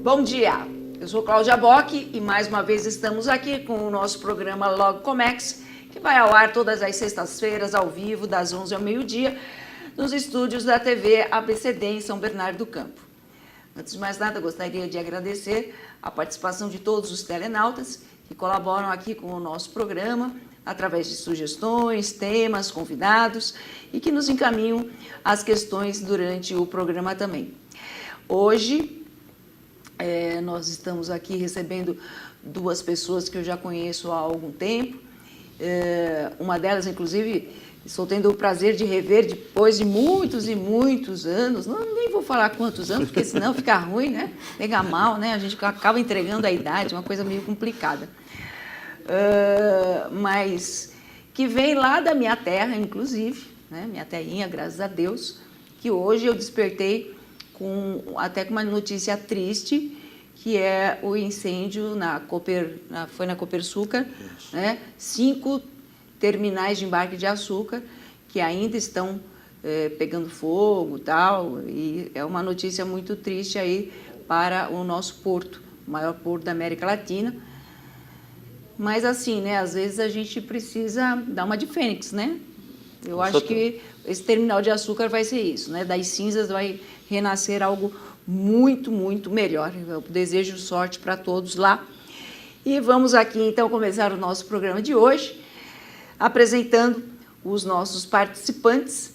Bom dia, eu sou Cláudia Bock e mais uma vez estamos aqui com o nosso programa Logo Comex, que vai ao ar todas as sextas-feiras, ao vivo, das 11 ao meio-dia, nos estúdios da TV ABCD em São Bernardo do Campo. Antes de mais nada, gostaria de agradecer a participação de todos os telenautas que colaboram aqui com o nosso programa, através de sugestões, temas, convidados e que nos encaminham as questões durante o programa também. Hoje, nós estamos aqui recebendo duas pessoas que eu já conheço há algum tempo. Uma delas, inclusive, estou tendo o prazer de rever depois de muitos e muitos anos. Nem vou falar quantos anos, porque senão fica ruim, né? Pega mal, né? A gente acaba entregando a idade, uma coisa meio complicada. Mas que vem lá da minha terra, inclusive, né? Minha terrinha, graças a Deus, que hoje eu despertei até com uma notícia triste, que é o incêndio foi na Copersucar, né? 5 terminais de embarque de açúcar que ainda estão pegando fogo e tal, e é uma notícia muito triste aí para o nosso porto, o maior porto da América Latina. Mas assim, né, às vezes a gente precisa dar uma de fênix, né? Eu acho que esse terminal de açúcar vai ser isso, né? Das cinzas vai renascer algo muito, muito melhor. Eu desejo sorte para todos lá. E vamos aqui, então, começar o nosso programa de hoje, apresentando os nossos participantes,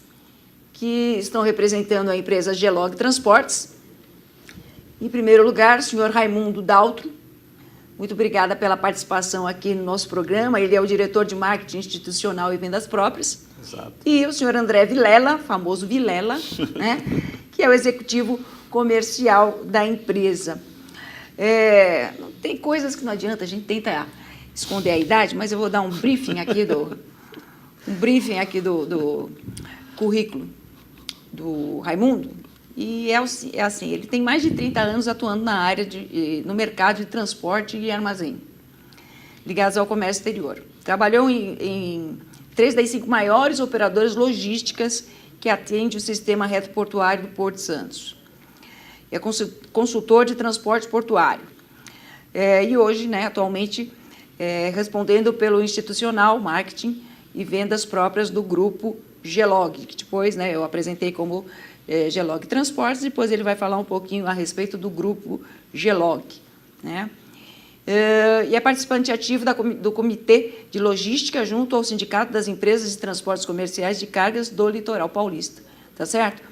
que estão representando a empresa Gelog Transportes. Em primeiro lugar, o senhor Raimundo Daltro. Muito obrigada pela participação aqui no nosso programa. Ele é o diretor de marketing institucional e vendas próprias. Exato. E o senhor André Vilela, famoso Vilela, né, que é o executivo comercial da empresa. Tem coisas que não adianta, a gente tenta esconder a idade, mas eu vou dar um briefing aqui do currículo do Raimundo. E é assim, ele tem mais de 30 anos atuando na área no mercado de transporte e armazém, ligados ao comércio exterior. Trabalhou em 3 das 5 maiores operadoras logísticas que atendem o sistema retroportuário do Porto Santos. É consultor de transporte portuário. E hoje, né, atualmente, respondendo pelo institucional, marketing e vendas próprias do grupo Gelog, que depois, né, eu apresentei como Gelog Transportes, depois ele vai falar um pouquinho a respeito do grupo Gelog, né? E é participante ativo do Comitê de Logística junto ao Sindicato das Empresas de Transportes Comerciais de Cargas do Litoral Paulista. Tá certo?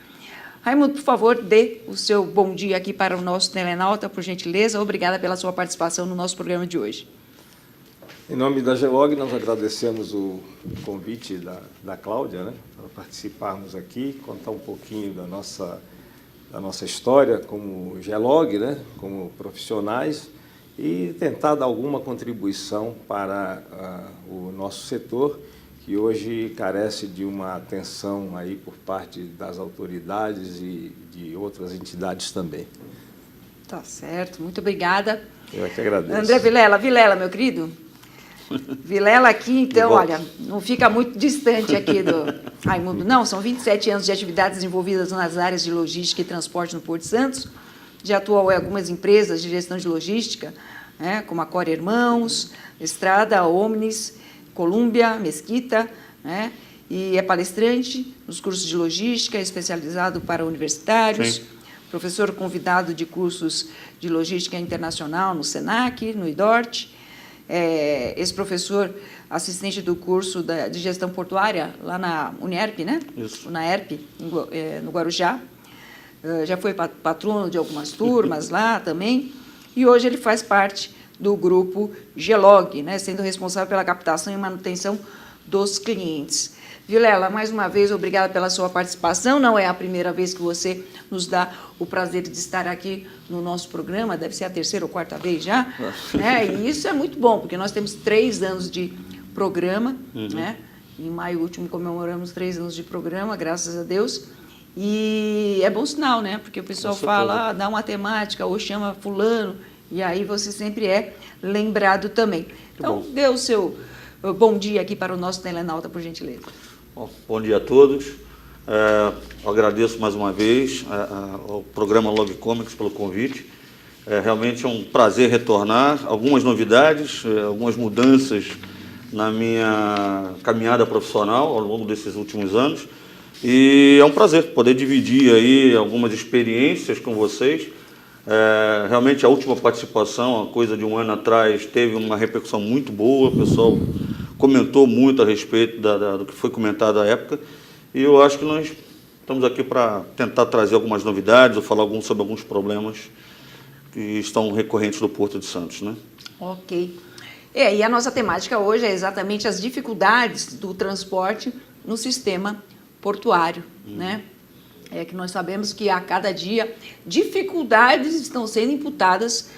Raimundo, por favor, dê o seu bom dia aqui para o nosso telenauta, por gentileza. Obrigada pela sua participação no nosso programa de hoje. Em nome da Gelog, nós agradecemos o convite da Cláudia, né, para participarmos aqui, contar um pouquinho da nossa história como Gelog, né, como profissionais, e tentar dar alguma contribuição para o nosso setor, que hoje carece de uma atenção aí por parte das autoridades e de outras entidades também. Tá certo, muito obrigada. Eu é que agradeço. André Vilela, meu querido. Vilela aqui, então, olha, não fica muito distante aqui do Raimundo, não. São 27 anos de atividades desenvolvidas nas áreas de logística e transporte no Porto Santos. Já atuou em algumas empresas de gestão de logística, né, como a Core Irmãos, Estrada, Omnis, Colômbia, Mesquita, né, e é palestrante nos cursos de logística, especializado para universitários, sim, professor convidado de cursos de logística internacional no SENAC, no IDORT, ex-professor assistente do curso de gestão portuária lá na Unerp, né? Isso. Na ERP, no Guarujá. Já foi patrono de algumas turmas lá também. E hoje ele faz parte do grupo Gelog, né? Sendo responsável pela captação e manutenção dos clientes. Vilela, mais uma vez, obrigada pela sua participação. Não é a primeira vez que você nos dá o prazer de estar aqui no nosso programa, deve ser a 3ª ou 4ª vez já. Né? E isso é muito bom, porque nós temos 3 anos de programa. Né? Em maio último comemoramos 3 anos de programa, graças a Deus. E é bom sinal, né? Porque o pessoal fala, dá uma temática, ou chama fulano, e aí você sempre é lembrado também. Então, dê o seu bom dia aqui para o nosso telenauta, por gentileza. Bom dia a todos. Eu agradeço mais uma vez ao programa Logo Comex pelo convite. Realmente é um prazer retornar. Algumas novidades, algumas mudanças na minha caminhada profissional ao longo desses últimos anos. E é um prazer poder dividir aí algumas experiências com vocês. Realmente a última participação, a coisa de um ano atrás, teve uma repercussão muito boa. O pessoal comentou muito a respeito do que foi comentado à época. E eu acho que nós estamos aqui para tentar trazer algumas novidades ou falar sobre alguns problemas que estão recorrentes do Porto de Santos, né? Ok. E a nossa temática hoje é exatamente as dificuldades do transporte no sistema portuário, né? É que nós sabemos que a cada dia dificuldades estão sendo imputadas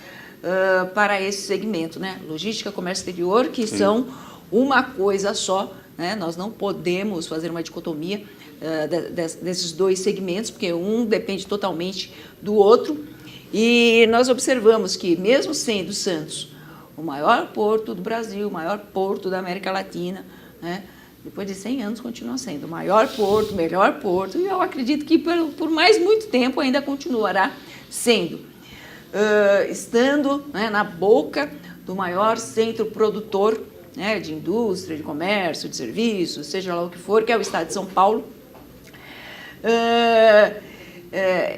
para esse segmento, né? Logística, comércio exterior, que Sim. são uma coisa só, né? Nós não podemos fazer uma dicotomia desses dois segmentos, porque um depende totalmente do outro. E nós observamos que, mesmo sendo Santos o maior porto do Brasil, o maior porto da América Latina, né? Depois de 100 anos continua sendo o maior porto, melhor porto, e eu acredito que por mais muito tempo ainda continuará sendo. Estando, né, na boca do maior centro produtor, né, de indústria, de comércio, de serviços, seja lá o que for, que é o estado de São Paulo.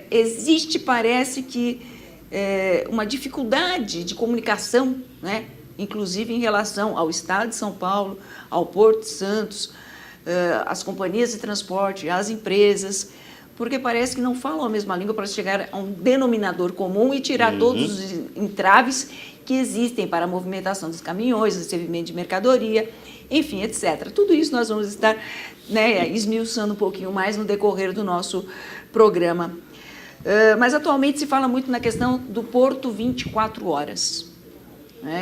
Existe, parece que, uma dificuldade de comunicação, né, inclusive em relação ao estado de São Paulo, ao Porto de Santos, às companhias de transporte, às empresas, porque parece que não falam a mesma língua para chegar a um denominador comum e tirar todos os entraves que existem para a movimentação dos caminhões, recebimento de mercadoria, enfim, etc. Tudo isso nós vamos estar, né, esmiuçando um pouquinho mais no decorrer do nosso programa. Mas atualmente se fala muito na questão do Porto 24 horas.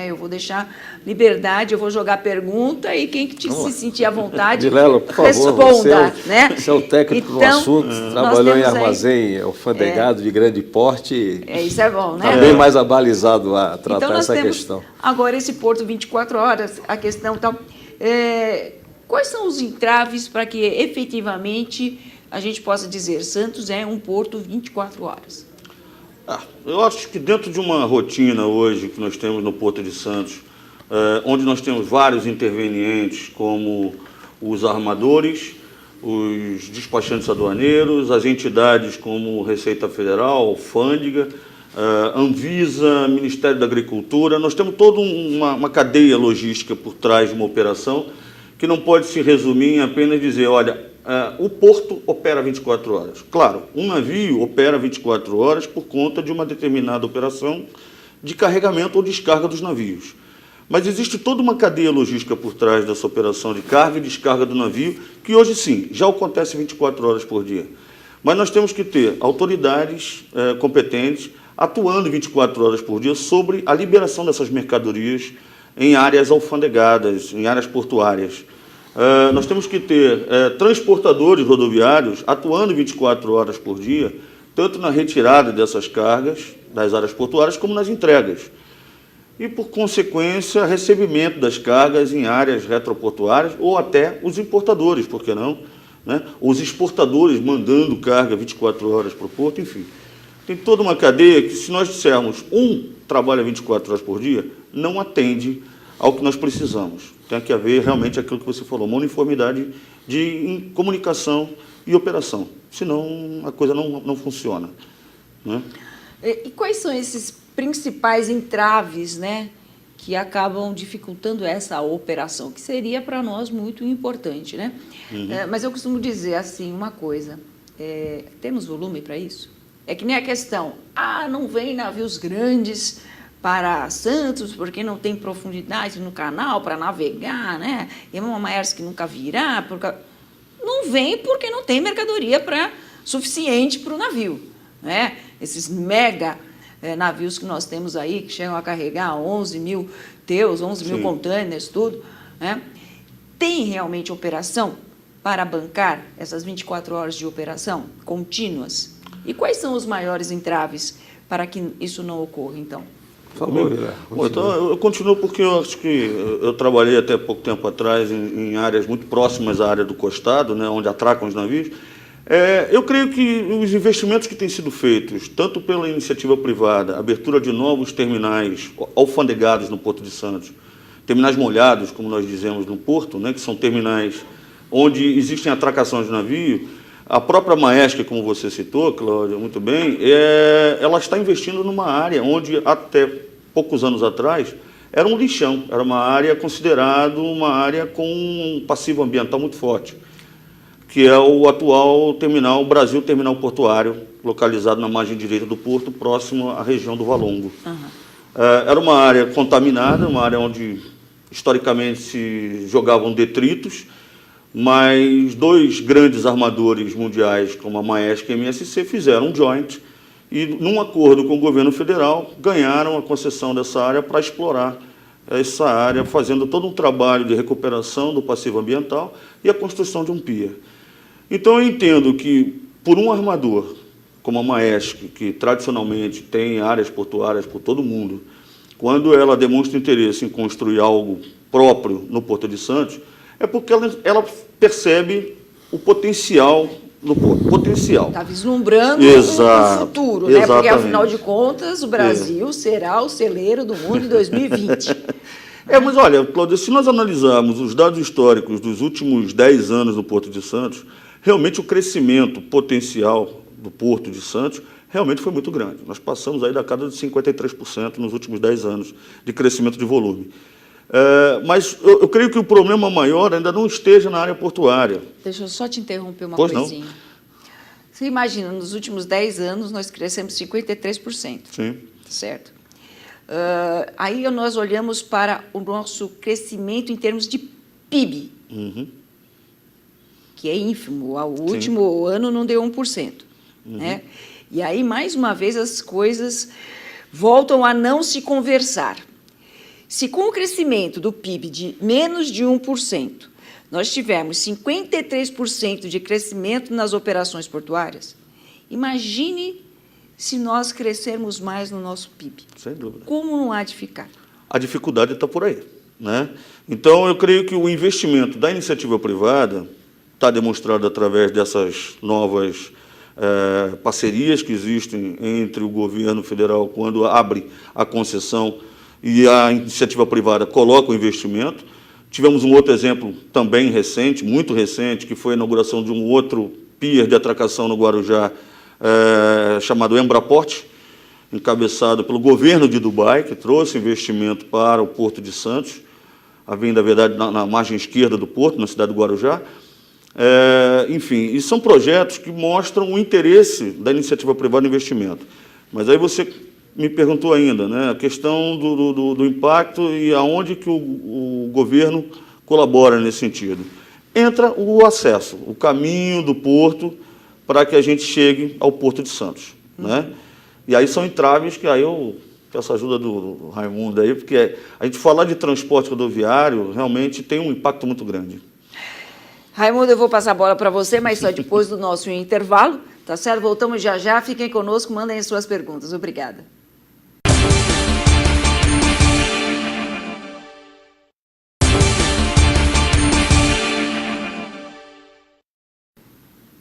Eu vou deixar liberdade, eu vou jogar pergunta e quem se sentir à vontade, Vilela, por favor, responda. Você é o técnico no assunto, trabalhou em armazém alfandegado de grande porte. Isso é bom, né? Está bem mais abalizado a tratar essa questão. Agora, esse Porto 24 horas, a questão tal. Quais são os entraves para que efetivamente a gente possa dizer Santos é um porto 24 horas? Eu acho que dentro de uma rotina hoje que nós temos no Porto de Santos, onde nós temos vários intervenientes, como os armadores, os despachantes aduaneiros, as entidades como Receita Federal, Alfândega, Anvisa, Ministério da Agricultura, nós temos toda uma cadeia logística por trás de uma operação que não pode se resumir em apenas dizer, olha, o porto opera 24 horas. Claro, um navio opera 24 horas por conta de uma determinada operação de carregamento ou descarga dos navios. Mas existe toda uma cadeia logística por trás dessa operação de carga e descarga do navio, que hoje sim, já acontece 24 horas por dia. Mas nós temos que ter autoridades competentes atuando 24 horas por dia sobre a liberação dessas mercadorias em áreas alfandegadas, em áreas portuárias. Nós temos que ter transportadores rodoviários atuando 24 horas por dia, tanto na retirada dessas cargas das áreas portuárias, como nas entregas. E, por consequência, recebimento das cargas em áreas retroportuárias, ou até os importadores, por que não? Né? Os exportadores mandando carga 24 horas para o porto, enfim. Tem toda uma cadeia que, se nós dissermos trabalha 24 horas por dia, não atende ao que nós precisamos. Tem que haver realmente aquilo que você falou, uma uniformidade de comunicação e operação. Senão a coisa não funciona. Né? E quais são esses principais entraves, né, que acabam dificultando essa operação, que seria para nós muito importante, né? Mas eu costumo dizer assim uma coisa, temos volume para isso? É que nem a questão, não vem navios grandes para Santos, porque não tem profundidade no canal para navegar, né? E uma Maersk que nunca virá, não vem porque não tem mercadoria suficiente para o navio, né? Esses mega navios que nós temos aí, que chegam a carregar 11 mil teus, 11 mil containers, tudo, né? Tem realmente operação para bancar essas 24 horas de operação contínuas? E quais são os maiores entraves para que isso não ocorra, então? Por favor, então, eu continuo porque eu acho que eu trabalhei até pouco tempo atrás em áreas muito próximas à área do costado, né, onde atracam os navios, Eu creio que os investimentos que têm sido feitos, tanto pela iniciativa privada, abertura de novos terminais alfandegados no Porto de Santos, terminais molhados, como nós dizemos no Porto, né, que são terminais onde existem atracações de navio. A própria Maersk, como você citou, Cláudia, muito bem, ela está investindo numa área onde, até poucos anos atrás, era um lixão, era uma área considerada uma área com um passivo ambiental muito forte, que é o atual terminal, Brasil Terminal Portuário, localizado na margem direita do porto, próximo à região do Valongo. Era uma área contaminada, uma área onde historicamente se jogavam detritos, mas dois grandes armadores mundiais, como a Maersk e a MSC, fizeram um joint e, num acordo com o governo federal, ganharam a concessão dessa área para explorar essa área, fazendo todo um trabalho de recuperação do passivo ambiental e a construção de um pier. Então, eu entendo que, por um armador, como a Maersk, que tradicionalmente tem áreas portuárias por todo o mundo, quando ela demonstra interesse em construir algo próprio no Porto de Santos, é porque ela percebe o potencial do porto. Potencial. Está vislumbrando Exato, o futuro, né? exatamente. Porque, afinal de contas, o Brasil será o celeiro do mundo em 2020. Mas olha, Cláudia, se nós analisarmos os dados históricos dos últimos 10 anos no Porto de Santos, realmente o crescimento potencial do Porto de Santos realmente foi muito grande. Nós passamos aí da casa de 53% nos últimos 10 anos de crescimento de volume. Mas eu creio que o problema maior ainda não esteja na área portuária. Deixa eu só te interromper uma Pois coisinha. Não. Você imagina, nos últimos 10 anos nós crescemos 53%. Sim. Certo? Aí nós olhamos para o nosso crescimento em termos de PIB, que é ínfimo. O último ano não deu 1%. Né? E aí, mais uma vez, as coisas voltam a não se conversar. Se com o crescimento do PIB de menos de 1%, nós tivermos 53% de crescimento nas operações portuárias, imagine se nós crescermos mais no nosso PIB. Sem dúvida. Como não há de ficar? A dificuldade está por aí, né? Então, eu creio que o investimento da iniciativa privada está demonstrado através dessas novas parcerias que existem entre o governo federal, quando abre a concessão, e a iniciativa privada coloca o investimento. Tivemos um outro exemplo também recente, muito recente, que foi a inauguração de um outro pier de atracação no Guarujá, chamado Embraport, encabeçado pelo governo de Dubai, que trouxe investimento para o Porto de Santos, havendo, na verdade, na margem esquerda do porto, na cidade do Guarujá. Enfim, e são projetos que mostram o interesse da iniciativa privada no investimento. Mas aí você me perguntou ainda, né, a questão do impacto e aonde que o governo colabora nesse sentido. Entra o acesso, o caminho do porto para que a gente chegue ao Porto de Santos. Né? E aí são entraves que aí eu peço a ajuda do Raimundo aí, porque a gente falar de transporte rodoviário realmente tem um impacto muito grande. Raimundo, eu vou passar a bola para você, mas só depois do nosso intervalo, tá certo? Voltamos já já, fiquem conosco, mandem as suas perguntas. Obrigada.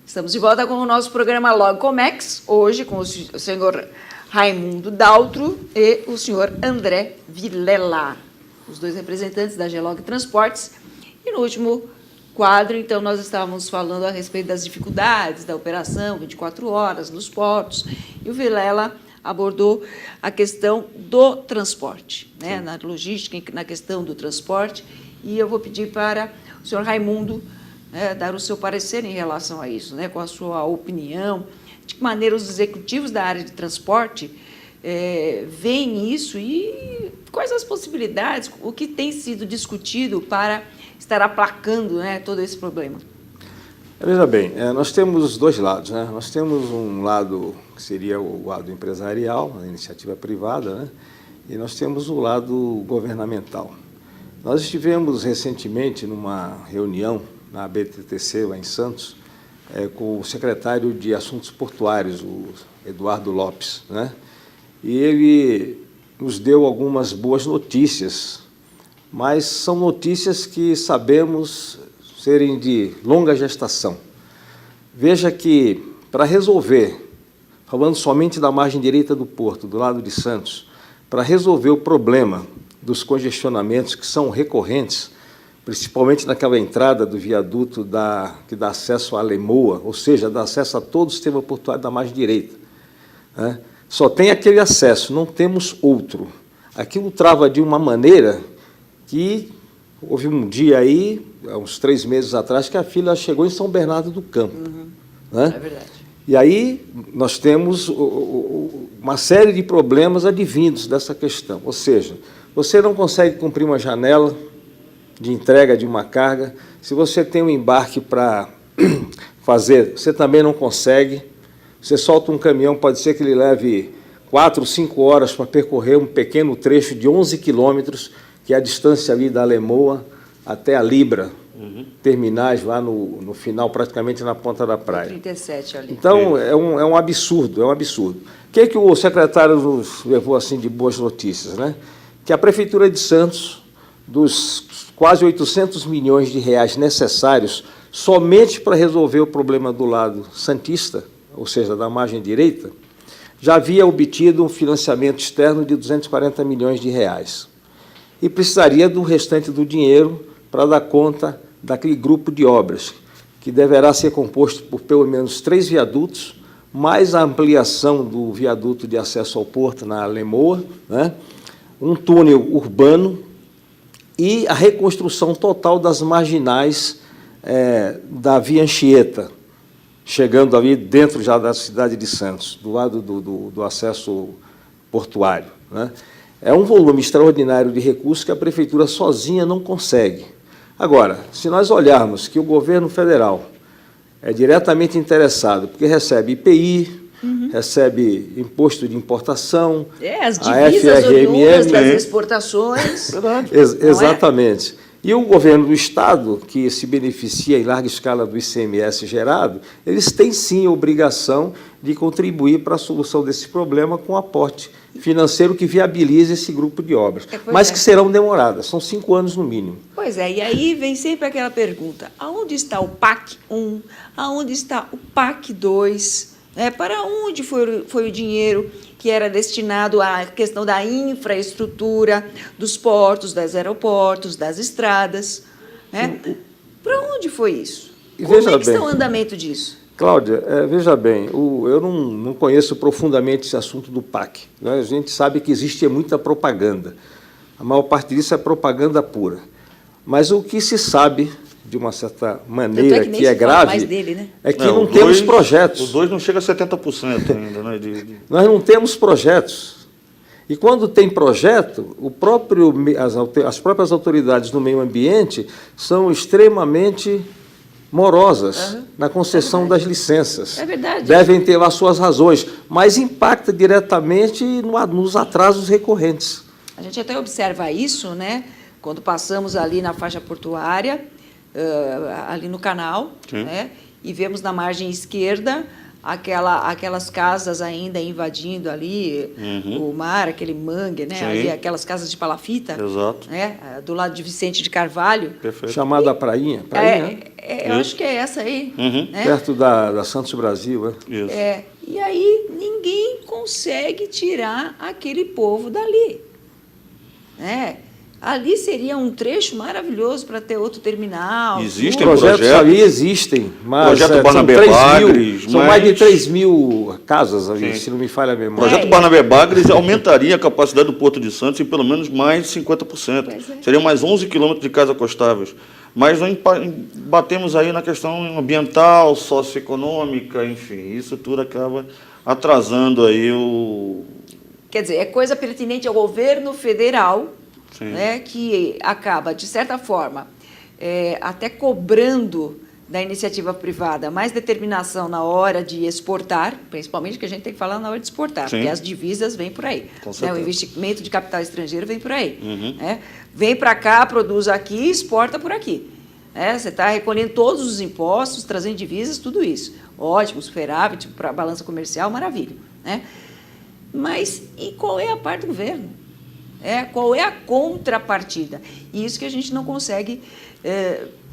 Estamos de volta com o nosso programa Logcomex, hoje com o senhor Raimundo Daltro e o senhor André Vilela, os dois representantes da Gelog Transportes. E no último quadro, então, nós estávamos falando a respeito das dificuldades da operação 24 horas nos portos, e o Vilela abordou a questão do transporte, né, na logística, na questão do transporte, e eu vou pedir para o senhor Raimundo dar o seu parecer em relação a isso, né, com a sua opinião, de que maneira os executivos da área de transporte veem isso e quais as possibilidades, o que tem sido discutido para estar aplacando, né, todo esse problema. Veja bem, nós temos dois lados, né? Nós temos um lado que seria o lado empresarial, a iniciativa privada, né? E nós temos o lado governamental. Nós estivemos recentemente numa reunião na BTTC, lá em Santos, com o secretário de Assuntos Portuários, o Eduardo Lopes, né? E ele nos deu algumas boas notícias, mas são notícias que sabemos serem de longa gestação. Veja que, para resolver, falando somente da margem direita do porto, do lado de Santos, para resolver o problema dos congestionamentos que são recorrentes, principalmente naquela entrada do viaduto que dá acesso à Lemoa, ou seja, dá acesso a todo o sistema portuário da margem direita, né? Só tem aquele acesso, não temos outro. Aquilo trava de uma maneira que houve um dia aí, há uns 3 meses atrás, que a fila chegou em São Bernardo do Campo. Né? É verdade. E aí nós temos uma série de problemas advindos dessa questão. Ou seja, você não consegue cumprir uma janela de entrega de uma carga. Se você tem um embarque para fazer, você também não consegue. Você solta um caminhão, pode ser que ele leve 4, 5 horas para percorrer um pequeno trecho de 11 quilômetros, que é a distância ali da Lemoa até a Libra, terminais lá no final, praticamente na ponta da praia. 37 ali. Então, é um absurdo, é um absurdo. O que é que o secretário nos levou assim de boas notícias, né? Que a Prefeitura de Santos, dos quase 800 milhões de reais necessários somente para resolver o problema do lado santista, ou seja, da margem direita, já havia obtido um financiamento externo de 240 milhões de reais. E precisaria do restante do dinheiro para dar conta daquele grupo de obras, que deverá ser composto por pelo menos 3 viadutos, mais a ampliação do viaduto de acesso ao porto na Lemoa, né? Um túnel urbano e a reconstrução total das marginais da Via Anchieta, chegando ali dentro já da cidade de Santos, do lado do acesso portuário, né? É um volume extraordinário de recursos que a Prefeitura sozinha não consegue. Agora, se nós olharmos que o governo federal é diretamente interessado, porque recebe IPI, recebe imposto de importação, As a divisas oriundas das FRMM, exportações. exatamente. E o governo do Estado, que se beneficia em larga escala do ICMS gerado, eles têm sim a obrigação de contribuir para a solução desse problema com aporte financeiro que viabilize esse grupo de obras, mas que serão demoradas, são 5 anos no mínimo. Pois é, e aí vem sempre aquela pergunta, aonde está o PAC 1, aonde está o PAC 2, para onde foi o dinheiro que era destinado à questão da infraestrutura, dos portos, dos aeroportos, das estradas, né? Para onde foi isso? Como é que está o andamento disso? Cláudia, veja bem, eu não conheço profundamente esse assunto do PAC, né? A gente sabe que existe muita propaganda. A maior parte disso é propaganda pura. Mas o que se sabe, de uma certa maneira, que é grave, mais dele, né? é que não temos projetos. Os 2 não chega a 70% ainda, né? Nós não temos projetos. E quando tem projeto, as próprias autoridades do meio ambiente são extremamente morosas na concessão das licenças. É verdade. Devem ter lá suas razões, mas impacta diretamente nos atrasos recorrentes. A gente até observa isso, né? Quando passamos ali na faixa portuária, ali no canal, né? E vemos na margem esquerda aquelas casas ainda invadindo ali o mar, aquele mangue, né? Ali, aquelas casas de palafita. Exato. Né? Do lado de Vicente de Carvalho. Perfeito. Chamada Prainha. Eu acho que é essa aí. Né? Perto da Santos Brasil. Né? Isso. E aí ninguém consegue tirar aquele povo dali. Ali seria um trecho maravilhoso para ter outro terminal. Existem projetos ali, existem, mas projeto Barnabé Bagres, são mais de 3 mil casas ali, se não me falha a memória. O projeto Barnabé Bagres aumentaria a capacidade do Porto de Santos em pelo menos mais de 50%. Seriam mais 11 quilômetros de casas costáveis. Mas nós batemos aí na questão ambiental, socioeconômica, enfim, isso tudo acaba atrasando aí o... Quer dizer, é coisa pertinente ao governo federal, né, que acaba, de certa forma, até cobrando da iniciativa privada mais determinação na hora de exportar, principalmente que a gente tem que falar na hora de exportar, porque as divisas vêm por aí. O investimento de capital estrangeiro vem por aí. Né? Vem para cá, produz aqui, exporta por aqui. Você está recolhendo todos os impostos, trazendo divisas, tudo isso. Ótimo, superávit para a balança comercial, maravilha. Né? Mas e qual é a parte do governo? Qual é a contrapartida? E isso que a gente não consegue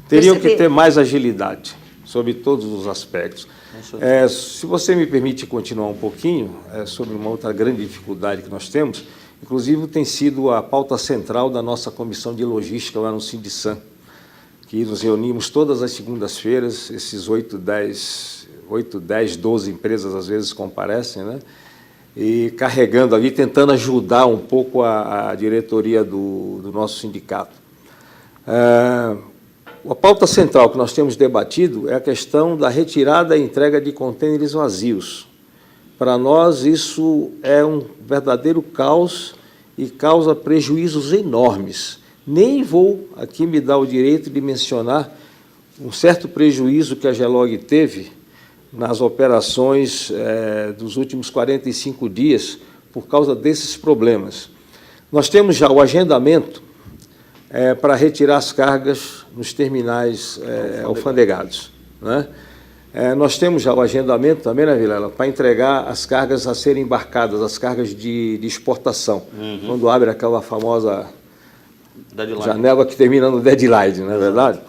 Teriam que ter mais agilidade. sobre todos os aspectos. Se você me permite continuar um pouquinho sobre uma outra grande dificuldade que nós temos, inclusive tem sido a pauta central da nossa comissão de logística lá no Sindisan, que nos reunimos todas as segundas-feiras, esses 8, 10, 12 empresas às vezes comparecem, né? E carregando ali, tentando ajudar um pouco a diretoria do nosso sindicato. A pauta central que nós temos debatido é a questão da retirada e entrega de contêineres vazios. Para nós, isso é um verdadeiro caos e causa prejuízos enormes. Nem vou aqui me dar o direito de mencionar um certo prejuízo que a Gelog teve nas operações dos últimos 45 dias por causa desses problemas. Nós temos já o agendamento para retirar as cargas nos terminais alfandegados, né? Nós temos já o agendamento também, né, Vilela, para entregar as cargas a serem embarcadas, as cargas de exportação, quando abre aquela famosa deadline, janela que termina no deadline, não é verdade?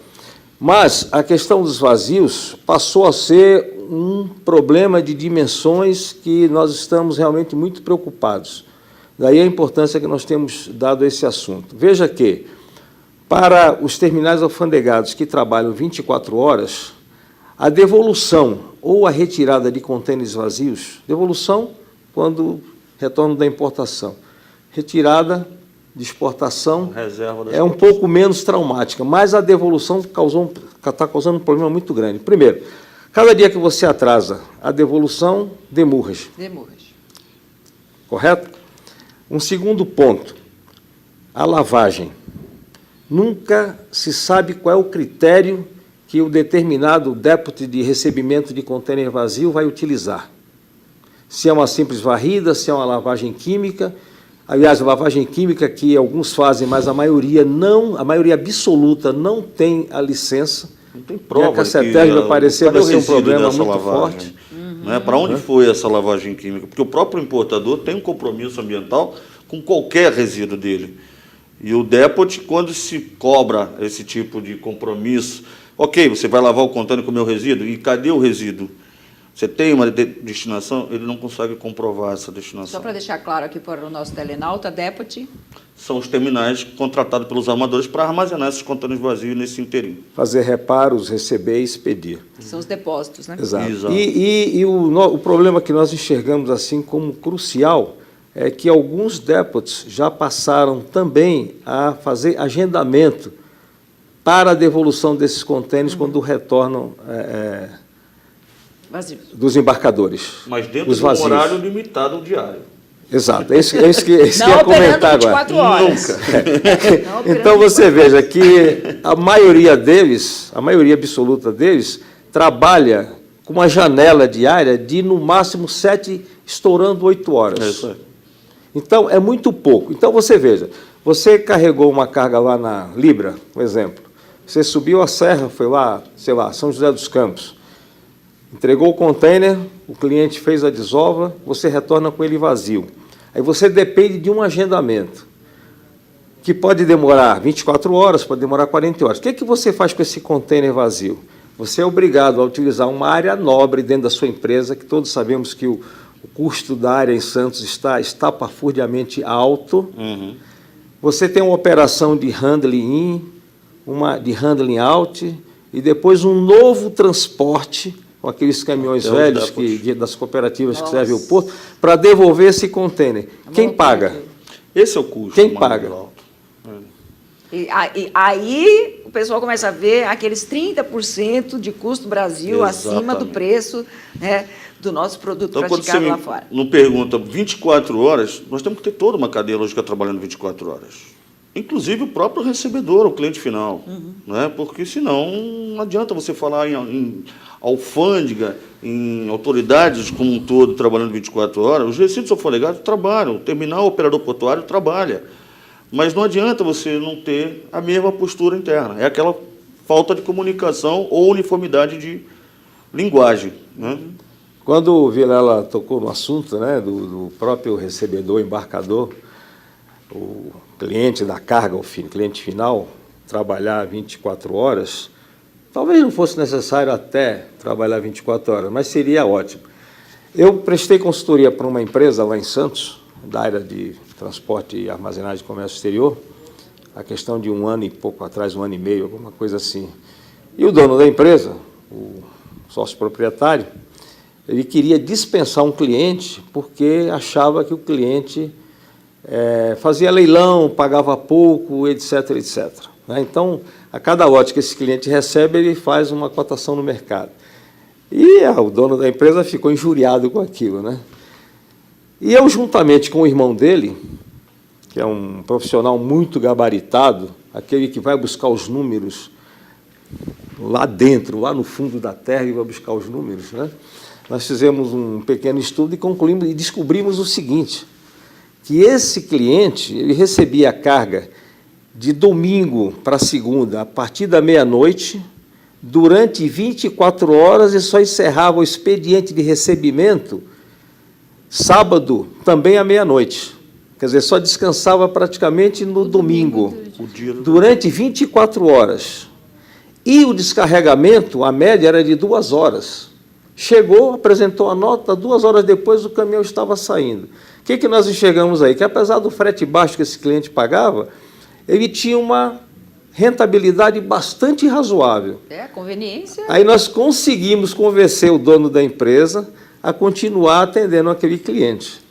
Mas a questão dos vazios passou a ser um problema de dimensões que nós estamos realmente muito preocupados. Daí a importância que nós temos dado a esse assunto. Veja que, para os terminais alfandegados que trabalham 24 horas, a devolução ou a retirada de contêineres vazios, devolução quando retorno da importação, retirada de exportação é um pouco menos traumática, mas a devolução está causando um problema muito grande. Primeiro, cada dia que você atrasa a devolução, demurrage. Correto? Um segundo ponto, a lavagem. Nunca se sabe qual é o critério que o determinado débito de recebimento de contêiner vazio vai utilizar. Se é uma simples varrida, se é uma lavagem química. Aliás, a lavagem química que alguns fazem, mas a maioria não, a maioria absoluta não tem a licença. Não tem prova. E a Caceteg vai parecer vai ser um problema muito lavagem, forte. Para onde foi essa lavagem química? Porque o próprio importador tem um compromisso ambiental com qualquer resíduo dele. E o depot, quando se cobra esse tipo de compromisso, ok, você vai lavar o contêiner com o meu resíduo, e cadê o resíduo? Você tem uma destinação, ele não consegue comprovar essa destinação. Só para deixar claro aqui para o nosso telenauta, depot são os terminais contratados pelos armadores para armazenar esses contêineres vazios nesse inteirinho. Fazer reparos, receber e expedir. São os depósitos, né? Exato. E o problema que nós enxergamos assim como crucial é que alguns depots já passaram também a fazer agendamento para a devolução desses contêineres quando retornam dos embarcadores. Mas dentro de um horário limitado diário. Exato, é isso que eu ia comentar agora. Nunca. Então você veja que a maioria deles, a maioria absoluta deles, trabalha com uma janela diária de no máximo 7, estourando 8 horas. É isso aí. Então é muito pouco. Então você veja, você carregou uma carga lá na Libra, por exemplo, você subiu a serra, foi lá, sei lá, São José dos Campos, entregou o container, o cliente fez a desova, você retorna com ele vazio. Aí você depende de um agendamento, que pode demorar 24 horas, pode demorar 40 horas. O que você faz com esse container vazio? Você é obrigado a utilizar uma área nobre dentro da sua empresa, que todos sabemos que o custo da área em Santos está estapafurdiamente alto. Você tem uma operação de handling in, uma de handling out, e depois um novo transporte com aqueles caminhões velhos das cooperativas que servem o porto, para devolver esse container. Quem paga? Esse é o custo. Quem paga? E aí o pessoal começa a ver aqueles 30% de custo Brasil acima do preço, né, do nosso produto então, praticado lá fora. Não pergunta 24 horas, nós temos que ter toda uma cadeia logística trabalhando 24 horas. Inclusive o próprio recebedor, o cliente final. Né? Porque senão não adianta você falar em alfândega, em autoridades como um todo trabalhando 24 horas. Os resíduos alfandegados trabalham, o terminal, o operador portuário trabalha. Mas não adianta você não ter a mesma postura interna. É aquela falta de comunicação ou uniformidade de linguagem. Né? Quando o Vilela tocou no assunto, né, do próprio recebedor, embarcador, o cliente da carga, o cliente final, trabalhar 24 horas, Talvez não fosse necessário até trabalhar 24 horas, mas seria ótimo. Eu prestei consultoria para uma empresa lá em Santos, da área de transporte e armazenagem de comércio exterior, a questão de 1 ano e pouco atrás, 1 ano e meio, alguma coisa assim. E o dono da empresa, o sócio proprietário, ele queria dispensar um cliente porque achava que o cliente fazia leilão, pagava pouco, etc, etc. Então, a cada lote que esse cliente recebe, ele faz uma cotação no mercado. E o dono da empresa ficou injuriado com aquilo, né? E eu, juntamente com o irmão dele, que é um profissional muito gabaritado, aquele que vai buscar os números lá dentro, lá no fundo da terra, e vai buscar os números, né? Nós fizemos um pequeno estudo e concluímos e descobrimos o seguinte, que esse cliente ele recebia a carga de domingo para segunda, a partir da meia-noite, durante 24 horas, e só encerrava o expediente de recebimento sábado, também à meia-noite. Quer dizer, só descansava praticamente no domingo, durante 24 horas. E o descarregamento, a média era de 2 horas. Chegou, apresentou a nota, 2 horas depois o caminhão estava saindo. O que nós enxergamos aí? Que apesar do frete baixo que esse cliente pagava, ele tinha uma rentabilidade bastante razoável. A conveniência. Aí nós conseguimos convencer o dono da empresa a continuar atendendo aquele cliente.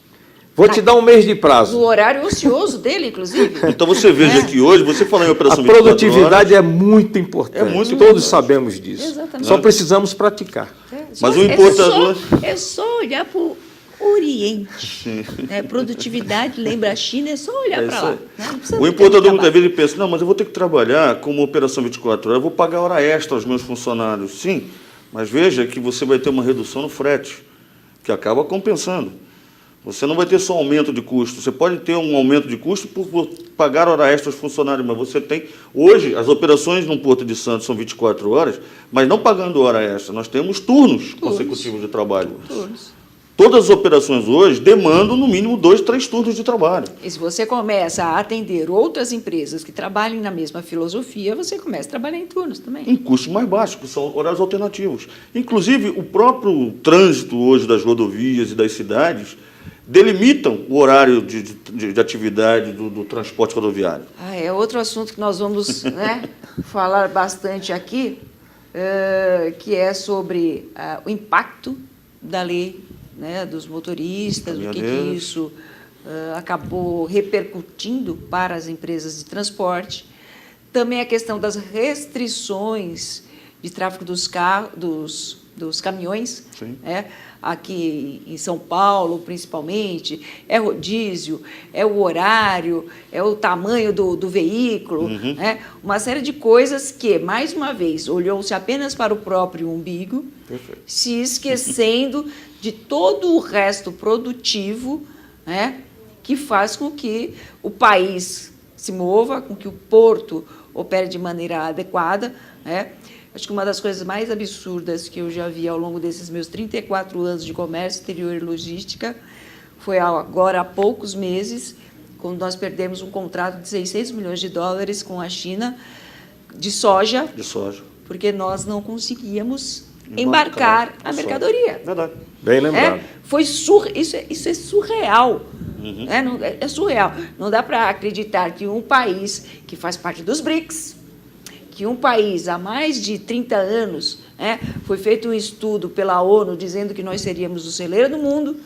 Vou te dar um mês de prazo. No horário ocioso dele, inclusive. Então você veja que hoje, você falou em operação A 24 produtividade horas, é muito importante. É muito Todos importante. sabemos disso. Exatamente. Só precisamos praticar. Mas o importador... É só olhar para o Oriente. Né? Produtividade, lembra a China, é só olhar para lá. Né? Não precisa O ter importador muito muitas trabalho. vezes pensa, não, mas eu vou ter que trabalhar como operação 24 horas, eu vou pagar hora extra aos meus funcionários. Sim, mas veja que você vai ter uma redução no frete, que acaba compensando. Você não vai ter só aumento de custo, você pode ter um aumento de custo por pagar hora extra aos funcionários, mas você tem... Hoje, as operações no Porto de Santos são 24 horas, mas não pagando hora extra, nós temos turnos consecutivos de trabalho. Todas as operações hoje demandam, no mínimo, 2, 3 turnos de trabalho. E se você começa a atender outras empresas que trabalhem na mesma filosofia, você começa a trabalhar em turnos também. Em custos mais baixos, que são horários alternativos. Inclusive, o próprio trânsito hoje das rodovias e das cidades delimitam o horário de atividade do transporte rodoviário. É outro assunto que nós vamos falar bastante aqui, que é sobre o impacto da lei, dos motoristas, o que isso acabou repercutindo para as empresas de transporte. Também a questão das restrições de tráfego dos caminhões, aqui em São Paulo, principalmente, é rodízio, é o horário, é o tamanho do veículo, uma série de coisas que, mais uma vez, olhou-se apenas para o próprio umbigo, se esquecendo de todo o resto produtivo, que faz com que o país se mova, com que o porto opere de maneira adequada. Acho que uma das coisas mais absurdas que eu já vi ao longo desses meus 34 anos de comércio exterior e logística foi agora há poucos meses, quando nós perdemos um contrato de $600 milhões com a China de soja, porque nós não conseguíamos embarcar a mercadoria. Verdade. Bem lembrado. Isso é surreal. É surreal. Não dá para acreditar que um país que faz parte dos BRICS, que um país há mais de 30 anos, foi feito um estudo pela ONU dizendo que nós seríamos o celeiro do mundo,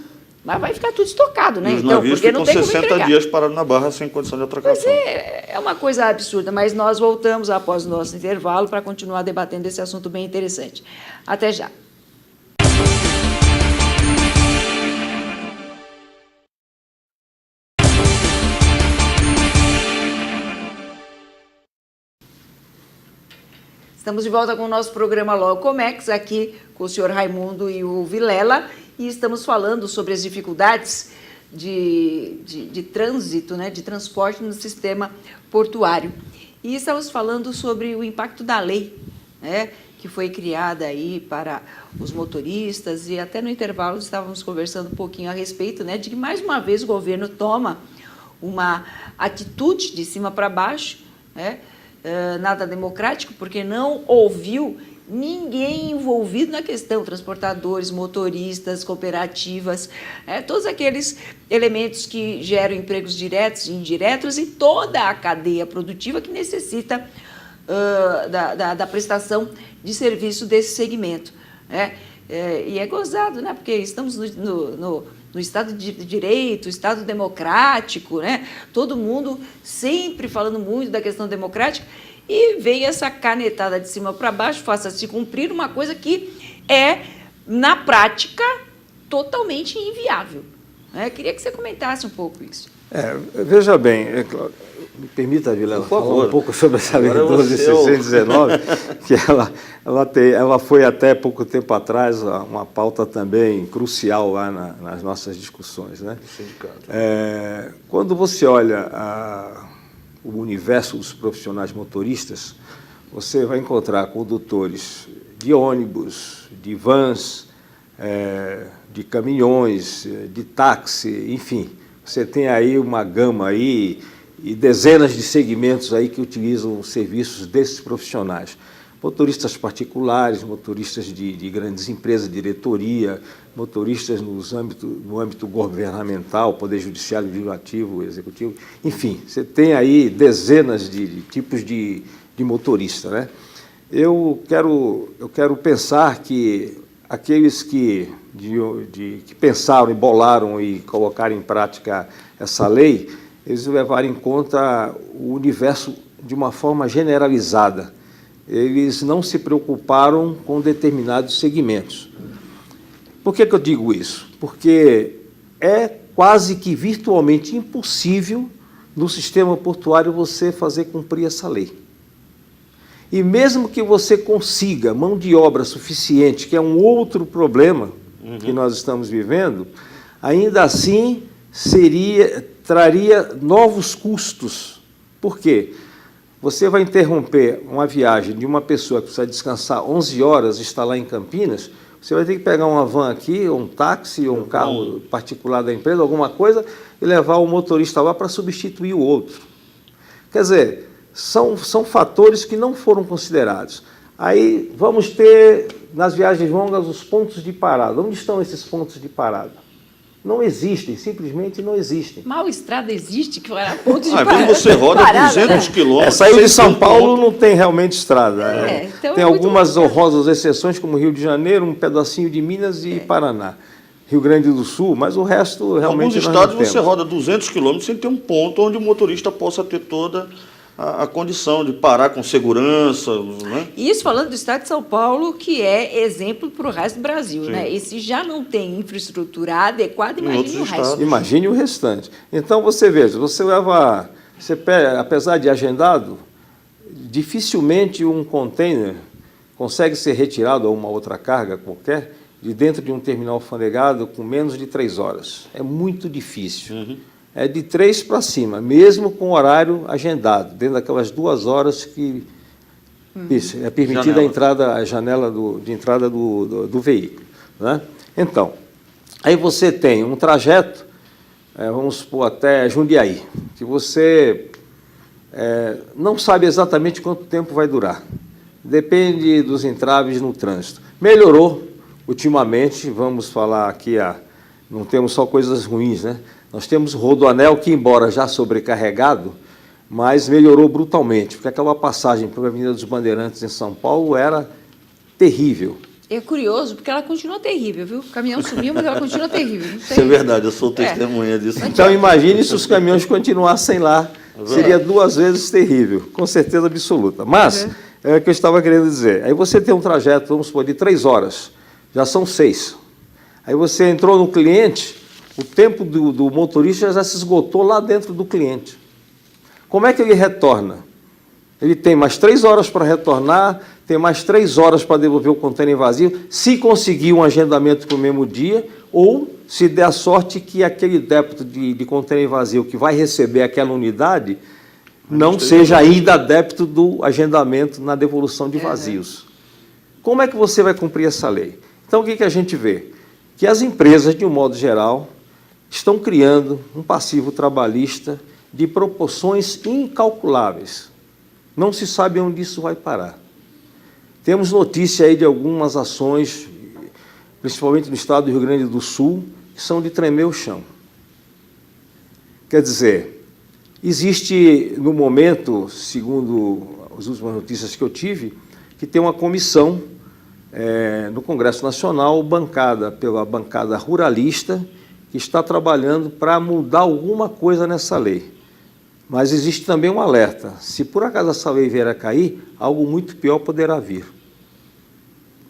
mas vai ficar tudo estocado, E os então, navios porque não ficam tem como 60 entregar. dias parados na barra sem condição de atracação. Pois é uma coisa absurda, mas nós voltamos após o nosso intervalo para continuar debatendo esse assunto bem interessante. Até já. Estamos de volta com o nosso programa Logo Comex, aqui com o senhor Raimundo e o Vilela, e estamos falando sobre as dificuldades de trânsito, de transporte no sistema portuário. E estamos falando sobre o impacto da lei, que foi criada aí para os motoristas, e até no intervalo estávamos conversando um pouquinho a respeito, de que mais uma vez o governo toma uma atitude de cima para baixo, nada democrático, porque não ouviu ninguém envolvido na questão, transportadores, motoristas, cooperativas, todos aqueles elementos que geram empregos diretos e indiretos e toda a cadeia produtiva que necessita da prestação de serviço desse segmento. E é gozado, né? Porque estamos no Estado de Direito, Estado democrático, né? Todo mundo sempre falando muito da questão democrática, e vem essa canetada de cima para baixo, faça-se cumprir uma coisa que é, na prática, totalmente inviável. Queria que você comentasse um pouco isso. Veja bem, me permita, Vilela, falar um pouco sobre essa lei 12.619, que ela foi até pouco tempo atrás uma pauta também crucial lá nas nossas discussões, né? Quando você olha o universo dos profissionais motoristas, você vai encontrar condutores de ônibus, de vans, de caminhões, de táxi, enfim. Você tem aí uma gama aí e dezenas de segmentos aí que utilizam os serviços desses profissionais. Motoristas particulares, motoristas de grandes empresas, diretoria, motoristas no âmbito governamental, Poder Judiciário, Legislativo, Executivo, enfim, você tem aí dezenas de tipos de motorista, né? Eu quero pensar que aqueles que pensaram e bolaram e colocaram em prática essa lei, eles levaram em conta o universo de uma forma generalizada. Eles não se preocuparam com determinados segmentos. Por que eu digo isso? Porque é quase que virtualmente impossível no sistema portuário você fazer cumprir essa lei. E mesmo que você consiga mão de obra suficiente, que é um outro problema que nós estamos vivendo, ainda assim traria novos custos. Por quê? Você vai interromper uma viagem de uma pessoa que precisa descansar 11 horas e está lá em Campinas, você vai ter que pegar uma van aqui, ou um táxi, ou um carro particular da empresa, alguma coisa, e levar o motorista lá para substituir o outro. Quer dizer, são fatores que não foram considerados. Aí vamos ter, nas viagens longas, os pontos de parada. Onde estão esses pontos de parada? Não existem, simplesmente não existem. Mal estrada existe, que era ponto de parada. Quando você roda 200 quilômetros... Saiu de São Paulo, não tem realmente estrada. Então tem algumas honrosas exceções, como Rio de Janeiro, um pedacinho de Minas e Paraná. Rio Grande do Sul, mas o resto realmente Em alguns estados você roda 200 quilômetros sem ter um ponto onde o motorista possa ter toda a condição de parar com segurança, né? Isso falando do estado de São Paulo, que é exemplo para o resto do Brasil, né? E se já não tem infraestrutura adequada, imagine o resto. Imagine o restante. Então, você veja, você pega, apesar de agendado, dificilmente um container consegue ser retirado, ou uma outra carga qualquer, de dentro de um terminal alfandegado com menos de 3 horas. É muito difícil. É de 3 para cima, mesmo com horário agendado, dentro daquelas 2 horas que é permitida a janela de entrada do veículo, né? Então, aí você tem um trajeto, vamos supor, até Jundiaí, que você não sabe exatamente quanto tempo vai durar. Depende dos entraves no trânsito. Melhorou ultimamente, vamos falar aqui, não temos só coisas ruins, né? Nós temos o Rodoanel que, embora já sobrecarregado, mas melhorou brutalmente, porque aquela passagem pela Avenida dos Bandeirantes em São Paulo era terrível. É curioso, porque ela continua terrível, viu? O caminhão sumiu, mas ela continua terrível. Isso é verdade, eu sou testemunha disso. Então, imagine se os caminhões continuassem lá. Seria 2 vezes terrível, com certeza absoluta. Mas, é o que eu estava querendo dizer. Aí você tem um trajeto, vamos supor, de 3 horas, já são 6. Aí você entrou no cliente, o tempo do motorista já se esgotou lá dentro do cliente. Como é que ele retorna? Ele tem mais 3 horas para retornar, tem mais 3 horas para devolver o contêiner vazio, se conseguir um agendamento para o mesmo dia, ou se der a sorte que aquele débito de contêiner vazio que vai receber aquela unidade não seja ainda débito do agendamento na devolução de vazios. Como é que você vai cumprir essa lei? Então, o que a gente vê? Que as empresas, de um modo geral, estão criando um passivo trabalhista de proporções incalculáveis. Não se sabe onde isso vai parar. Temos notícia aí de algumas ações, principalmente no estado do Rio Grande do Sul, que são de tremer o chão. Quer dizer, existe no momento, segundo as últimas notícias que eu tive, que tem uma comissão no Congresso Nacional, bancada pela bancada ruralista, que está trabalhando para mudar alguma coisa nessa lei. Mas existe também um alerta: se por acaso essa lei vier a cair, algo muito pior poderá vir.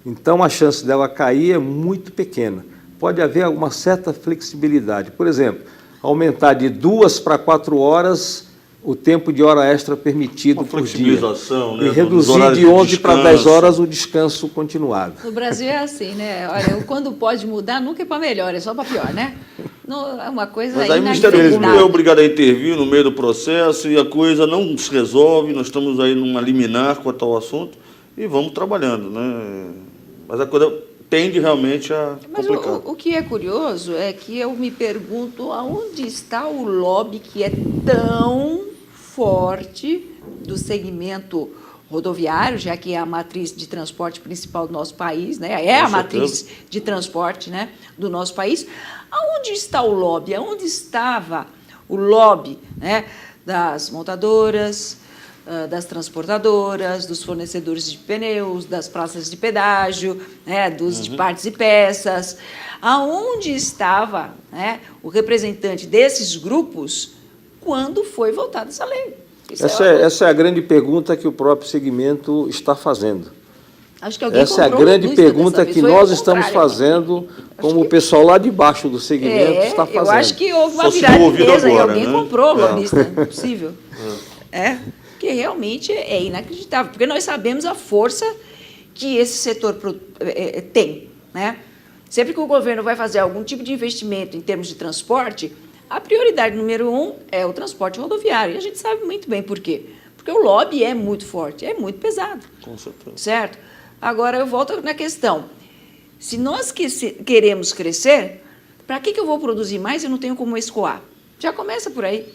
Então, a chance dela cair é muito pequena. Pode haver alguma certa flexibilidade. Por exemplo, aumentar de 2 para 4 horas o tempo de hora extra permitido por dia. Flexibilização, né? E reduzir de 11 para 10 horas o descanso continuado. No Brasil é assim, né? Olha, quando pode mudar, nunca é para melhor, é só para pior, né? Não, é uma coisa Mas aí o Ministério Público é inacreditável. obrigado a intervir no meio do processo e a coisa não se resolve, nós estamos aí numa liminar quanto ao assunto e vamos trabalhando, né? Mas a coisa tende realmente a Mas complicar. o que é curioso é que eu me pergunto aonde está o lobby que é tão forte do segmento rodoviário, já que é a matriz de transporte principal do nosso país, né? É Com a matriz certeza. de transporte, né, do nosso país. Aonde está o lobby? Aonde estava o lobby, né, das montadoras, das transportadoras, dos fornecedores de pneus, das praças de pedágio, né, dos de partes e peças? Aonde estava, né, o representante desses grupos quando foi votada essa lei? Isso Essa é a grande pergunta que o próprio segmento está fazendo. Acho que alguém Essa é a comprou grande lobista pergunta dessa que vez. Foi nós ao estamos contrário. fazendo, como o pessoal lá de baixo do segmento está fazendo. Eu acho que houve uma Só se virada deu de ouvido mesa e agora, alguém né? comprou o lobista, não é possível. Porque realmente é inacreditável, porque nós sabemos a força que esse setor tem, né? Sempre que o governo vai fazer algum tipo de investimento em termos de transporte, a prioridade número 1 é o transporte rodoviário. E a gente sabe muito bem por quê. Porque o lobby é muito forte, é muito pesado. Com certeza. Certo? Agora, eu volto na questão. Se nós queremos crescer, para que eu vou produzir mais e eu não tenho como escoar? Já começa por aí.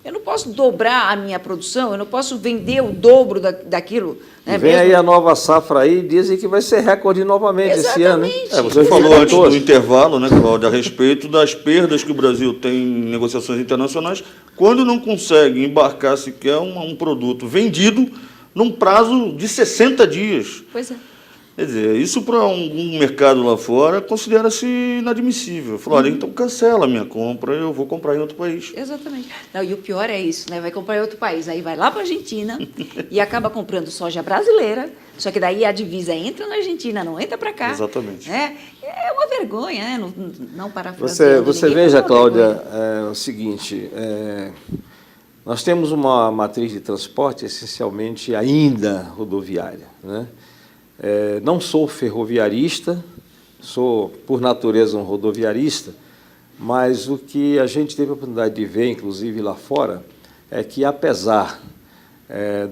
Eu não posso dobrar a minha produção, eu não posso vender o dobro daquilo. E vem aí a nova safra aí, dizem que vai ser recorde novamente esse ano, hein? Exatamente. Você falou antes do intervalo, né, Cláudia, a respeito das perdas que o Brasil tem em negociações internacionais, quando não consegue embarcar sequer um produto vendido num prazo de 60 dias. Pois é. Quer dizer, isso para um mercado lá fora considera-se inadmissível. Falou, olha, então cancela a minha compra, eu vou comprar em outro país. Exatamente. Não, e o pior é isso, né? Vai comprar em outro país, aí vai lá para a Argentina e acaba comprando soja brasileira, só que daí a divisa entra na Argentina, não entra para cá. Exatamente. Né? É uma vergonha, né? Não parafraseando Você ninguém, veja, mas é uma Cláudia, vergonha. o seguinte, nós temos uma matriz de transporte essencialmente ainda rodoviária, né? Não sou ferroviarista, sou, por natureza, um rodoviarista, mas o que a gente teve a oportunidade de ver, inclusive lá fora, é que, apesar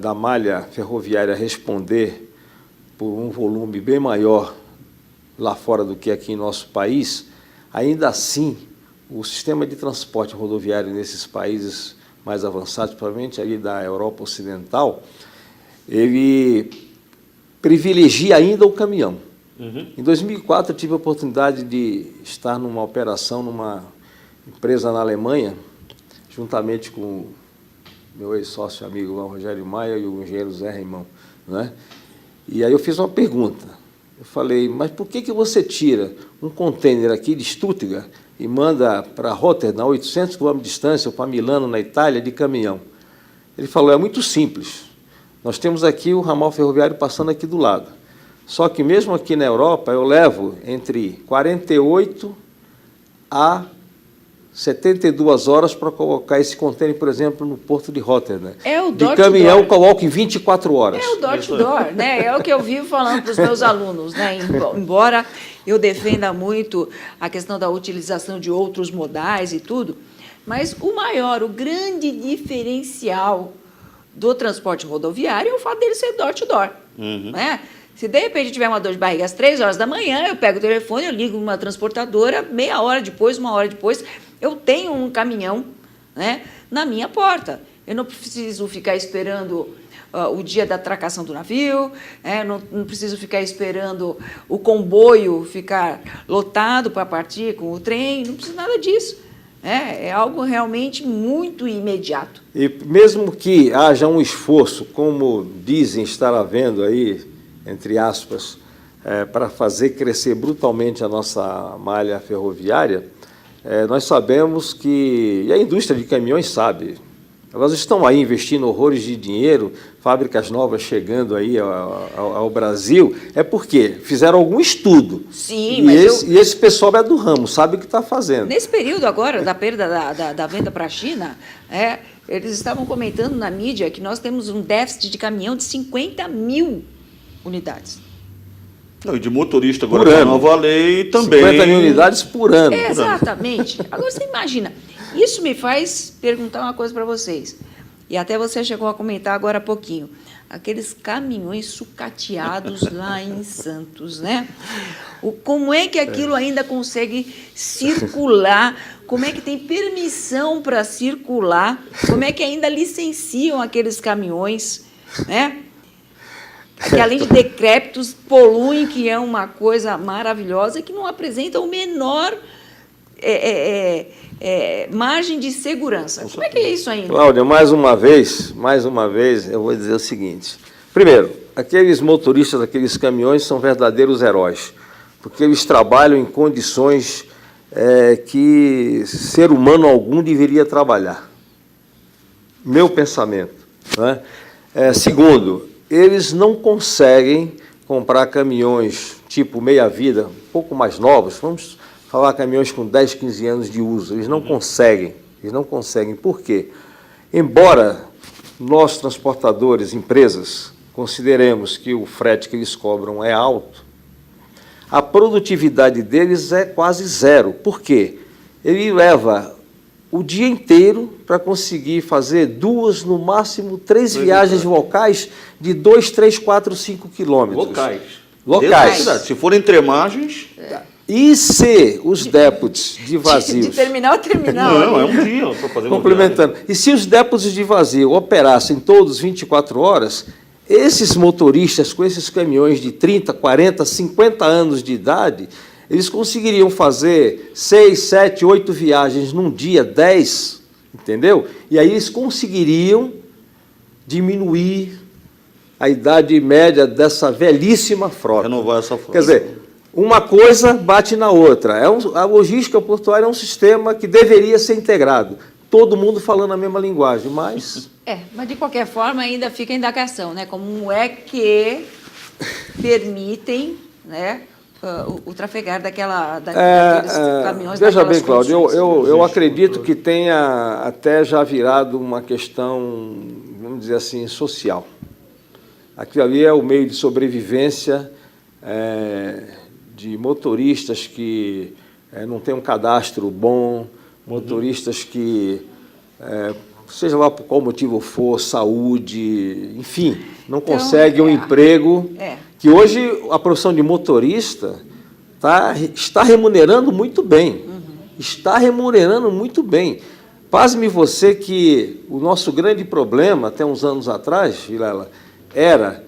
da malha ferroviária responder por um volume bem maior lá fora do que aqui em nosso país, ainda assim, o sistema de transporte rodoviário nesses países mais avançados, provavelmente ali da Europa Ocidental, ele privilegia ainda o caminhão. Em 2004, eu tive a oportunidade de estar numa operação numa empresa na Alemanha, juntamente com o meu ex-sócio amigo lá, Rogério Maia, e o engenheiro Zé Raimão, né? E aí eu fiz uma pergunta. Eu falei, mas por que você tira um contêiner aqui de Stuttgart e manda para Rotterdam, a 800 km de distância, ou para Milano, na Itália, de caminhão? Ele falou, é muito simples. Nós temos aqui o ramal ferroviário passando aqui do lado. Só que mesmo aqui na Europa, eu levo entre 48 a 72 horas para colocar esse contêiner, por exemplo, no porto de Rotterdam. É o de door to caminhão, door. coloco em 24 horas. É o door to door, né? É o que eu vivo falando para os meus alunos, né? Embora eu defenda muito a questão da utilização de outros modais e tudo, mas o grande diferencial do transporte rodoviário é o fato dele ser door to door, né? Se de repente tiver uma dor de barriga às 3 horas da manhã, eu pego o telefone, eu ligo uma transportadora, meia hora depois, 1 hora depois, eu tenho um caminhão, né, na minha porta. eu não preciso ficar esperando o dia da atracação do navio, não preciso ficar esperando o comboio ficar lotado para partir com o trem, não preciso nada disso. É algo realmente muito imediato. E mesmo que haja um esforço, como dizem estar havendo aí, entre aspas, para fazer crescer brutalmente a nossa malha ferroviária, nós sabemos que, e a indústria de caminhões sabe, elas estão aí investindo horrores de dinheiro, fábricas novas chegando aí ao Brasil, porque fizeram algum estudo. Sim, e esse pessoal é do ramo, sabe o que está fazendo. Nesse período agora da perda da venda para a China, eles estavam comentando na mídia que nós temos um déficit de caminhão de 50 mil unidades. Não, e de motorista agora com a nova lei também. 50 mil unidades por ano. Exatamente. Agora você imagina, isso me faz perguntar uma coisa para vocês. E até você chegou a comentar agora há pouquinho. Aqueles caminhões sucateados lá em Santos, né? Como é que aquilo ainda consegue circular? Como é que tem permissão para circular? Como é que ainda licenciam aqueles caminhões, né? Que, além de decrépitos, poluem, que é uma coisa maravilhosa, que não apresenta o menor margem de segurança. Como é que é isso ainda? Cláudia, mais uma vez, eu vou dizer o seguinte. Primeiro, aqueles motoristas daqueles caminhões são verdadeiros heróis, porque eles trabalham em condições que ser humano algum deveria trabalhar. Meu pensamento. Né? Segundo, eles não conseguem comprar caminhões tipo meia-vida, um pouco mais novos, vamos falar caminhões com 10, 15 anos de uso. Eles não conseguem. Por quê? Embora nós, transportadores, empresas, consideremos que o frete que eles cobram é alto, a produtividade deles é quase zero. Por quê? Ele leva o dia inteiro para conseguir fazer 2, no máximo 3 viagens locais de 2, 3, 4, 5 quilômetros. Locais. Se forem tremagens... E se os dépots de vazio... De terminal a terminal. Não, é um dia. Complementando. E se os dépots de vazio operassem todos 24 horas, esses motoristas com esses caminhões de 30, 40, 50 anos de idade, eles conseguiriam fazer 6, 7, 8 viagens num dia, 10, entendeu? E aí eles conseguiriam diminuir a idade média dessa velhíssima frota. Renovar essa frota. Quer dizer, uma coisa bate na outra. A logística portuária é um sistema que deveria ser integrado. Todo mundo falando a mesma linguagem, mas... Mas de qualquer forma ainda fica a indagação, né? Como é que permitem, né, o trafegar daqueles caminhões. Veja bem, Cláudio, eu acredito que tenha até já virado uma questão, vamos dizer assim, social. Aquilo ali é o meio de sobrevivência de motoristas que não têm um cadastro bom, motoristas que, seja lá por qual motivo for, saúde, enfim, não conseguem um emprego, que hoje a profissão de motorista está remunerando muito bem. Está remunerando muito bem. Pasme você que o nosso grande problema, até uns anos atrás, Vilela, era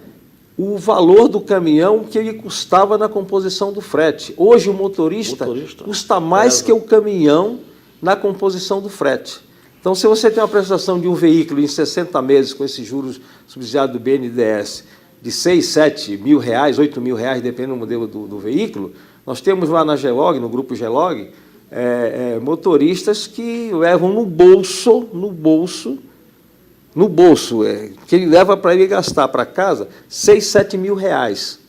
o valor do caminhão que ele custava na composição do frete. Hoje o motorista custa mais que o caminhão na composição do frete. Então, se você tem uma prestação de um veículo em 60 meses, com esses juros subsidiados do BNDES, de 6, 7 mil reais, 8 mil reais, dependendo do modelo do veículo, nós temos lá na GELOG, no grupo GELOG, motoristas que levam no bolso, que ele leva para ele gastar para casa 6, 7 mil reais.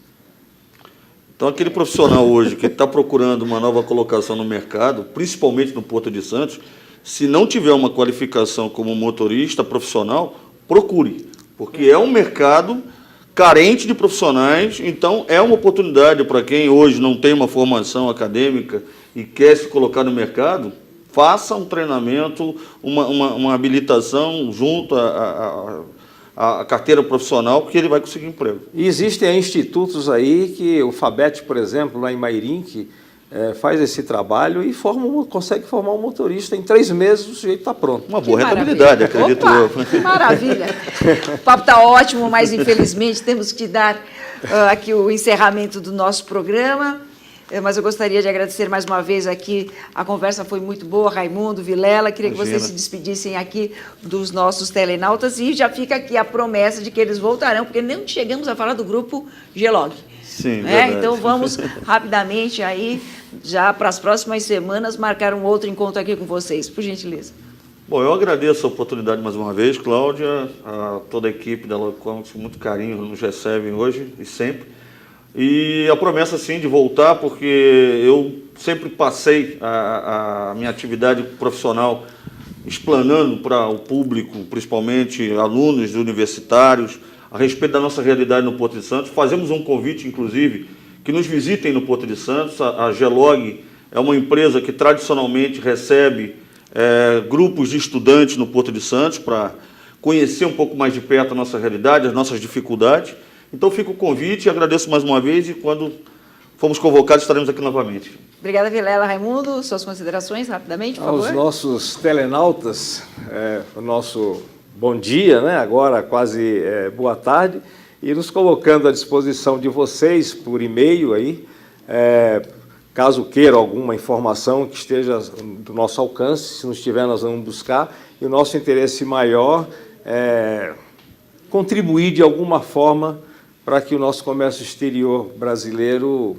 Então, aquele profissional hoje que está procurando uma nova colocação no mercado, principalmente no Porto de Santos, se não tiver uma qualificação como motorista profissional, procure, porque é um mercado carente de profissionais, então é uma oportunidade para quem hoje não tem uma formação acadêmica e quer se colocar no mercado, faça um treinamento, uma habilitação junto à carteira profissional, porque ele vai conseguir emprego. E existem institutos aí que o FABET, por exemplo, lá em Mairim, faz esse trabalho e consegue formar um motorista. Em 3 meses o sujeito está pronto. Uma boa Que rentabilidade, maravilha. acredito Opa, eu. que maravilha. O papo está ótimo, mas infelizmente temos que dar aqui o encerramento do nosso programa. Mas eu gostaria de agradecer mais uma vez aqui. A conversa foi muito boa, Raimundo, Vilela. Queria que vocês se despedissem aqui dos nossos telenautas. E já fica aqui a promessa de que eles voltarão, porque nem chegamos a falar do grupo Gelog. Sim, verdade. Então vamos rapidamente aí, já para as próximas semanas, marcar um outro encontro aqui com vocês, por gentileza. Bom, eu agradeço a oportunidade mais uma vez, Cláudia, a toda a equipe da Logcom, com muito carinho nos recebem hoje e sempre. E a promessa, sim, de voltar, porque eu sempre passei a minha atividade profissional explanando para o público, principalmente alunos universitários, a respeito da nossa realidade no Porto de Santos. Fazemos um convite, inclusive, que nos visitem no Porto de Santos. A Gelog é uma empresa que tradicionalmente recebe grupos de estudantes no Porto de Santos para conhecer um pouco mais de perto a nossa realidade, as nossas dificuldades. Então fica o convite, agradeço mais uma vez e quando formos convocados estaremos aqui novamente. Obrigada, Vilela. Raimundo, suas considerações, rapidamente, por favor. Aos nossos telenautas, o nosso bom dia, né? Agora quase boa tarde, e nos colocando à disposição de vocês por e-mail aí, caso queiram alguma informação que esteja do nosso alcance, se não estiver nós vamos buscar, e o nosso interesse maior é contribuir de alguma forma para que o nosso comércio exterior brasileiro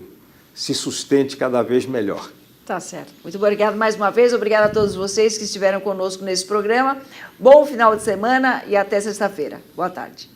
se sustente cada vez melhor. Tá certo. Muito obrigado mais uma vez. Obrigada a todos vocês que estiveram conosco nesse programa. Bom final de semana e até sexta-feira. Boa tarde.